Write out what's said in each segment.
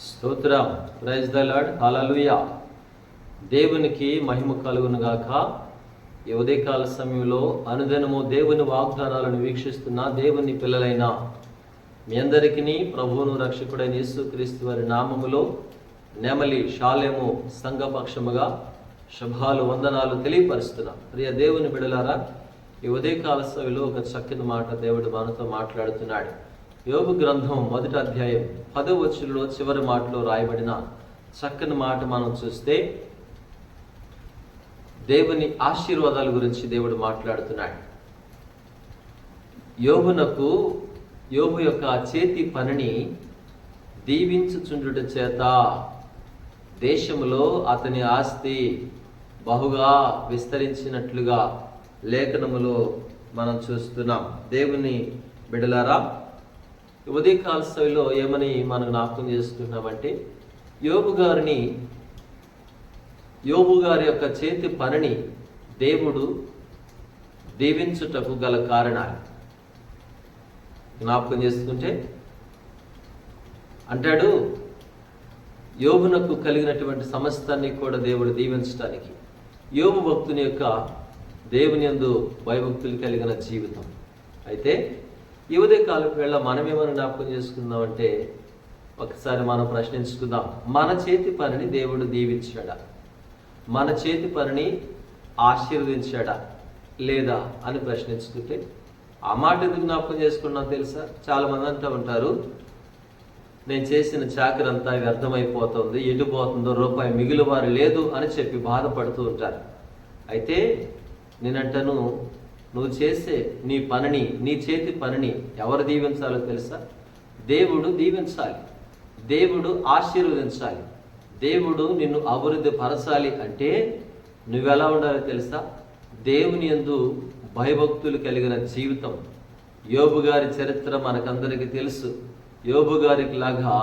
స్తోత్రం. Praise the lord. హల్లెలూయా. దేవునికి మహిమ కలుగును గాక. ఈ ఉదయకాల సమయంలో అనుదినము దేవుని వాగ్దానాలను వీక్షిస్తున్న దేవుని పిల్లలైన మీ అందరికీ ప్రభువును రక్షకుడైన యేసుక్రీస్తు వారి నామములో నెమలి షాలేము సంఘపక్షముగా శుభాలు వందనాలు తెలియపరుస్తున్నా. ప్రియ దేవుని బిడలారా, ఈ ఉదయకాల సమయంలో ఒక చక్కని మాట దేవుడు మనతో మాట్లాడుతున్నాడు. యోబు గ్రంథం 1వ అధ్యాయం 10వ వచనంలో చివరి మాటలో రాయబడిన చక్కని మాట మనం చూస్తే దేవుని ఆశీర్వాదాల గురించి దేవుడు మాట్లాడుతున్నాడు. యోబు యొక్క చేతి పనిని దీవించుచుండుట చేత దేశములో అతని ఆస్తి బహుగా విస్తరించినట్లుగా లేఖనములో మనం చూస్తున్నాం. దేవుని బిడలారా, ఉదయకాల సమయంలో ఏమని మనం జ్ఞాపకం చేసుకుంటున్నామంటే, యోబు గారి యొక్క చేతి పనిని దేవుడు దీవించుటకు గల కారణాలు జ్ఞాపకం చేసుకుంటే అంటాడు, యోబునకు కలిగినటువంటి సమస్తాన్ని కూడా దేవుడు దీవించడానికి యోబు భక్తుని యొక్క దేవుని యందు భయభక్తులు కలిగిన జీవితం. అయితే ఈ ఉదయకాలపు వేళ మనమేమని జ్ఞాపకం చేసుకుందామంటే, ఒకసారి మనం ప్రశ్నించుకుందాం, మన చేతి పనిని దేవుడు దీవించాడా? మన చేతి పనిని ఆశీర్వదించాడా లేదా అని ప్రశ్నించుకుంటే ఆ మాట ఎందుకు జ్ఞాపకం చేసుకున్నాం తెలుసా? చాలా మంది అంటూ ఉంటారు, నేను చేసిన చాకరంతా వ్యర్థమైపోతుంది, ఎటుపోతుందో రూపాయి మిగులువారు లేదు అని చెప్పి బాధపడుతూ ఉంటారు. అయితే నేనంటాను, నువ్వు చేసే నీ చేతి పనిని ఎవరు దీవించాలో తెలుసా? దేవుడు దీవించాలి, దేవుడు ఆశీర్వదించాలి, దేవుడు నిన్ను అభివృద్ధి పరచాలి. అంటే నువ్వెలా ఉండాలో తెలుసా? దేవుని యందు భయభక్తులు కలిగిన జీవితం. యోబు గారి చరిత్ర మనకందరికీ తెలుసు. యోబు గారికి లాగా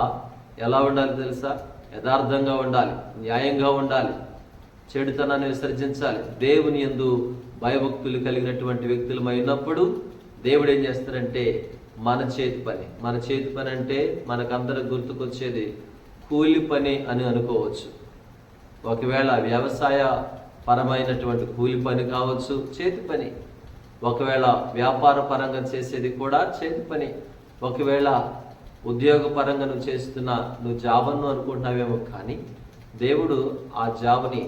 ఎలా ఉండాలి తెలుసా? యథార్థంగా ఉండాలి, న్యాయంగా ఉండాలి, చెడుతనాన్ని విసర్జించాలి. దేవుని యందు భయభక్తులు కలిగినటువంటి వ్యక్తులమై ఉన్నప్పుడు దేవుడు ఏం చేస్తారంటే మన చేతి పని అంటే మనకందరికి గుర్తుకొచ్చేది కూలి పని అని అనుకోవచ్చు. ఒకవేళ వ్యవసాయ పరమైనటువంటి కూలి పని కావచ్చు, చేతి పని. ఒకవేళ వ్యాపార పరంగా చేసేది కూడా చేతి పని. ఒకవేళ ఉద్యోగ పరంగా నువ్వు జాబ్ అనుకుంటున్నావేమో, కానీ దేవుడు ఆ జాబ్ని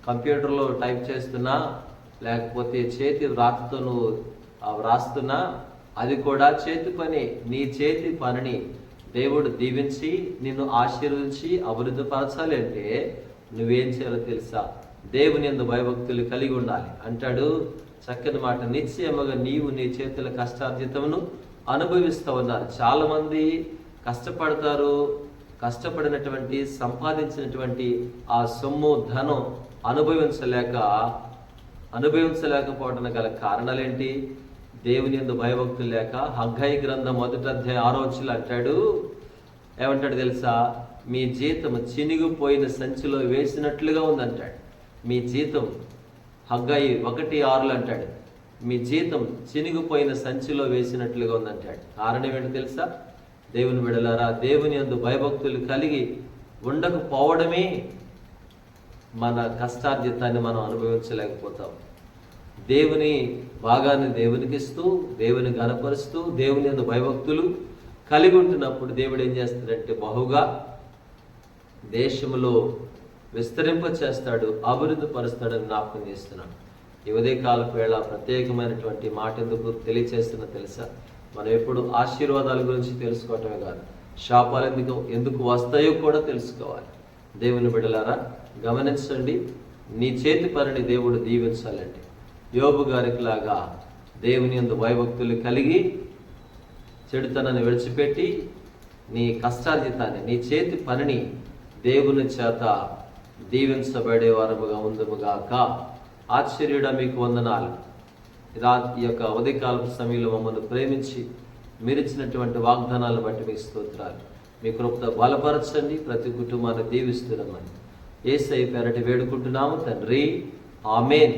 కంప్యూటర్లో టైప్ చేస్తున్నా లేకపోతే చేతి రాతతో నువ్వు వ్రాస్తున్నా అది కూడా చేతి పని. నీ చేతి పనిని దేవుడు దీవించి నిన్ను ఆశీర్వదించి అభివృద్ధి పరచాలి అంటే నువ్వేం చేయాలో తెలుసా? దేవుని యందు భయభక్తులు కలిగి ఉండాలి. అంటాడు చక్కని మాట, నిశ్చయముగా నీవు నీ చేతుల కష్టార్జితమును అనుభవిస్తూ ఉన్నారు. చాలా మంది కష్టపడతారు, కష్టపడినటువంటి సంపాదించినటువంటి ఆ సొమ్ము ధనం అనుభవించలేకపోవడం గల కారణాలేంటి? దేవుని యందు భయభక్తులు లేక. హగ్గయి గ్రంథం 1వ అధ్యాయం 6వ వచనంలో అంటాడు, ఏమంటాడు తెలుసా? మీ జీతం చినిగిపోయిన సంచిలో వేసినట్లుగా ఉందంటాడు. మీ జీతం, హగ్గయి 1:6 అంటాడు, మీ జీతం చినిగిపోయిన సంచిలో వేసినట్లుగా ఉందంటాడు. కారణం ఏంటో తెలుసా? దేవుని బిడలారా, దేవుని యందు భయభక్తులు కలిగి ఉండకపోవడమే మన కష్టార్జితాన్ని మనం అనుభవించలేకపోతాం. దేవుని భాగాన్ని దేవునికి ఇస్తూ, దేవుని ఘనపరుస్తూ, దేవుని యందు భయభక్తులు కలిగి ఉంటున్నప్పుడు దేవుడు ఏం చేస్తాడంటే బహుగా దేశంలో విస్తరింప చేస్తాడు, అభివృద్ధి పరుస్తాడని జ్ఞాపకం చేస్తున్నాడు. ఈ ఉదయకాలపు వేళ ప్రత్యేకమైనటువంటి మాట ఎందుకు తెలియచేస్తున్నా తెలుసా? మనం ఎప్పుడు ఆశీర్వాదాల గురించి తెలుసుకోవటమే కాదు, శాపాలు ఎందుకు వస్తాయో కూడా తెలుసుకోవాలి. దేవుని బిడ్డలారా, గమనించండి, నీ చేతి పనిని దేవుడు దీవించాలంటే యోబు గారికి లాగా దేవుని యందు భయభక్తులు కలిగి చెడుతనాన్ని విడిచిపెట్టి నీ కష్టార్జితాన్ని, నీ చేతి పనిని దేవుని చేత దీవించబడే వారముగా ఉందముగాక. ఆశ్చర్యుడా, మీకు వందనాలు. ఈ యొక్క ఉదయకాలపు సమయంలో మమ్మల్ని ప్రేమించి మీరిచ్చినటువంటి వాగ్దానాలను బట్టి మీకు స్తోత్రాలు. మీ కృపతో బలపరచండి, ప్రతి కుటుంబాన్ని దీవిస్తున్నామని యేసయ్య పేరట వేడుకుంటున్నాము తండ్రి, ఆమేన్.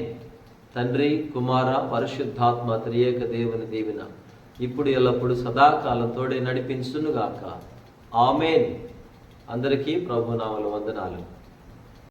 తండ్రి, కుమార, పరిశుద్ధాత్మ త్రియేక దేవుని దీవెన ఇప్పుడు ఎల్లప్పుడు సదాకాలం తోడే నడిపించునుగాక. ఆమేన్. అందరికీ ప్రభు నామములో వందనాలు.